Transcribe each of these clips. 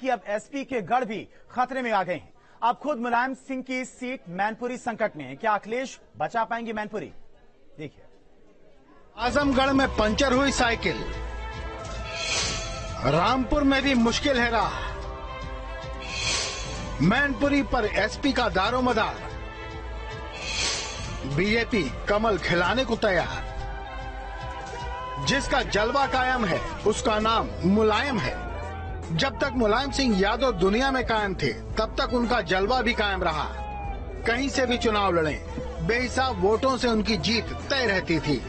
कि अब एसपी के गढ़ भी खतरे में आ गए हैं। अब खुद मुलायम सिंह की सीट मैनपुरी संकट में है। क्या अखिलेश बचा पाएंगे मैनपुरी? देखिए। आजमगढ़ में पंचर हुई साइकिल, रामपुर में भी मुश्किल है राह, मैनपुरी पर एसपी का दारोमदार, बीजेपी कमल खिलाने को तैयार। जिसका जलवा कायम है उसका नाम मुलायम है। जब तक मुलायम सिंह यादव दुनिया में कायम थे तब तक उनका जलवा भी कायम रहा। कहीं से भी चुनाव लड़े, बेहिसाब वोटों से उनकी जीत तय रहती थी।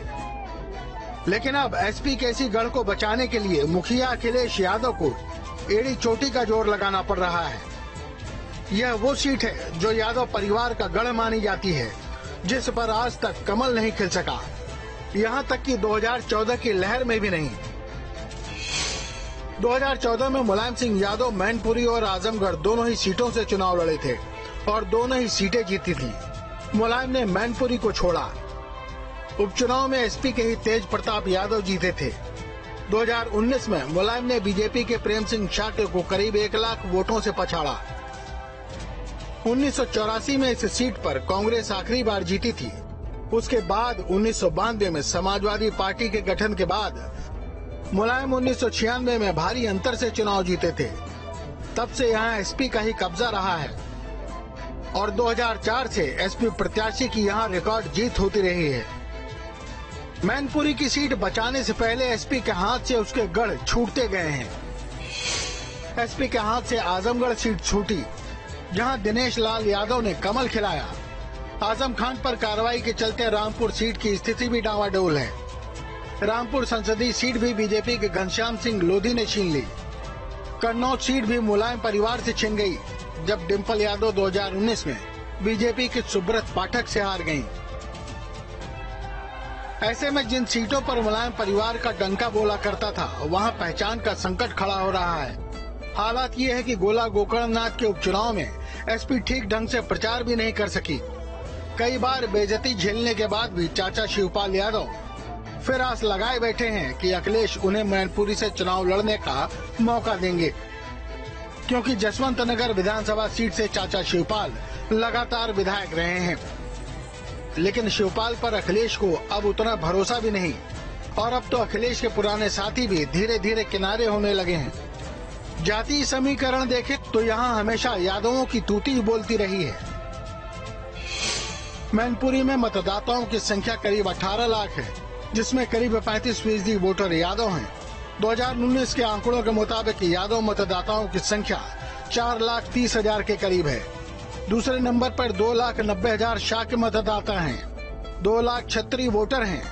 लेकिन अब एसपी केसी गढ़ को बचाने के लिए मुखिया अखिलेश यादव को एड़ी चोटी का जोर लगाना पड़ रहा है। यह वो सीट है जो यादव परिवार का गढ़ मानी जाती है, जिस पर आज तक कमल नहीं खिल सका, यहाँ तक कि 2014 की लहर में भी नहीं। 2014 में मुलायम सिंह यादव मैनपुरी और आजमगढ़ दोनों ही सीटों से चुनाव लड़े थे और दोनों ही सीटें जीती थी। मुलायम ने मैनपुरी को छोड़ा। उपचुनाव में एसपी के ही तेज प्रताप यादव जीते थे। 2019 में मुलायम ने बीजेपी के प्रेम सिंह शाक्य को करीब 1 लाख वोटों से पछाड़ा। 1984 में इस सीट पर कांग्रेस आखिरी बार जीती थी। उसके बाद 1992 में समाजवादी पार्टी के गठन के बाद मुलायम 1996 में भारी अंतर से चुनाव जीते थे। तब से यहाँ एसपी का ही कब्जा रहा है और 2004 से एसपी प्रत्याशी की यहाँ रिकॉर्ड जीत होती रही है। मैनपुरी की सीट बचाने से पहले एसपी के हाथ से उसके गढ़ छूटते गए हैं। एसपी के हाथ से आजमगढ़ सीट छूटी, जहां दिनेश लाल यादव ने कमल खिलाया। आजम खान पर कार्रवाई के चलते रामपुर सीट की स्थिति भी डावाडोल है। रामपुर संसदीय सीट भी बीजेपी के घनश्याम सिंह लोधी ने छीन ली। कन्नौज सीट भी मुलायम परिवार से छिन गई, जब डिम्पल यादव 2019 में बीजेपी की सुब्रत पाठक से हार गयी। ऐसे में जिन सीटों पर मुलायम परिवार का डंका बोला करता था, वहां पहचान का संकट खड़ा हो रहा है। हालात ये है कि गोला गोकर्णनाथ के उपचुनाव में एसपी ठीक ढंग से प्रचार भी नहीं कर सकी। कई बार बेइज्जती झेलने के बाद भी चाचा शिवपाल यादव फिर आस लगाए बैठे हैं कि अखिलेश उन्हें मैनपुरी से चुनाव लड़ने का मौका देंगे, क्योंकि जसवंत नगर विधानसभा सीट से चाचा शिवपाल लगातार विधायक रहे हैं। लेकिन शिवपाल पर अखिलेश को अब उतना भरोसा भी नहीं और अब तो अखिलेश के पुराने साथी भी धीरे धीरे किनारे होने लगे हैं। जातीय समीकरण देखें तो यहाँ हमेशा यादवों की तूती बोलती रही है। मैनपुरी में मतदाताओं की संख्या करीब 18 लाख है, जिसमें करीब 35% वोटर यादव हैं। 2019 के आंकड़ों के मुताबिक यादव मतदाताओं की संख्या 4,30,000 के करीब है। दूसरे नंबर पर 2,90,000 शाक्य मतदाता हैं। 2 लाख क्षत्रिय वोटर हैं।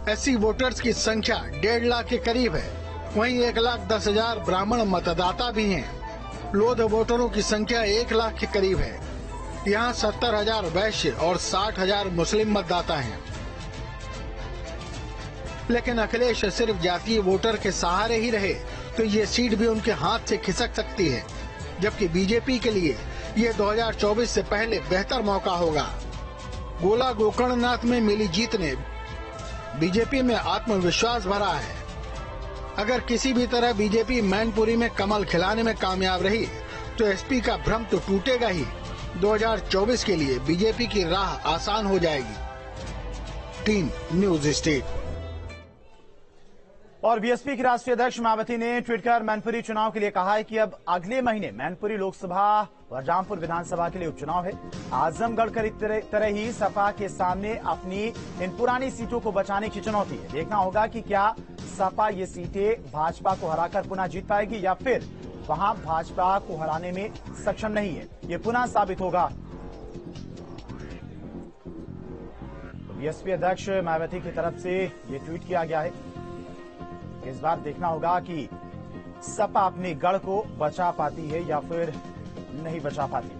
एससी वोटर्स की संख्या 1.5 लाख के करीब है। वहीं 1,10,000 ब्राह्मण मतदाता भी हैं। लोध वोटरों की संख्या 1 लाख के करीब है। यहाँ 70,000 वैश्य और 60,000 मुस्लिम मतदाता हैं। लेकिन अखिलेश सिर्फ जातीय वोटर के सहारे ही रहे तो ये सीट भी उनके हाथ से खिसक सकती है, जबकि बीजेपी के लिए ये 2024 से पहले बेहतर मौका होगा। गोला गोकर्णनाथ में मिली जीत ने बीजेपी में आत्मविश्वास भरा है। अगर किसी भी तरह बीजेपी मैनपुरी में कमल खिलाने में कामयाब रही तो एसपी का भ्रम तो टूटेगा ही। 2024 के लिए बीजेपी की राह आसान हो जाएगी। Team news state. और बीएसपी की राष्ट्रीय अध्यक्ष मायावती ने ट्वीट कर मैनपुरी चुनाव के लिए कहा है कि अब अगले महीने मैनपुरी लोकसभा और रामपुर विधानसभा के लिए उपचुनाव है। आजमगढ़ की तरह ही सपा के सामने अपनी इन पुरानी सीटों को बचाने की चुनौती है। देखना होगा कि क्या सपा ये सीटें भाजपा को हराकर पुनः जीत पाएगी या फिर वहां भाजपा को हराने में सक्षम नहीं है, ये पुनः साबित होगा। बीएसपी अध्यक्ष मायावती की तरफ से ये ट्वीट किया गया है। इस बार देखना होगा कि सपा अपने गढ़ को बचा पाती है या फिर नहीं बचा पाती।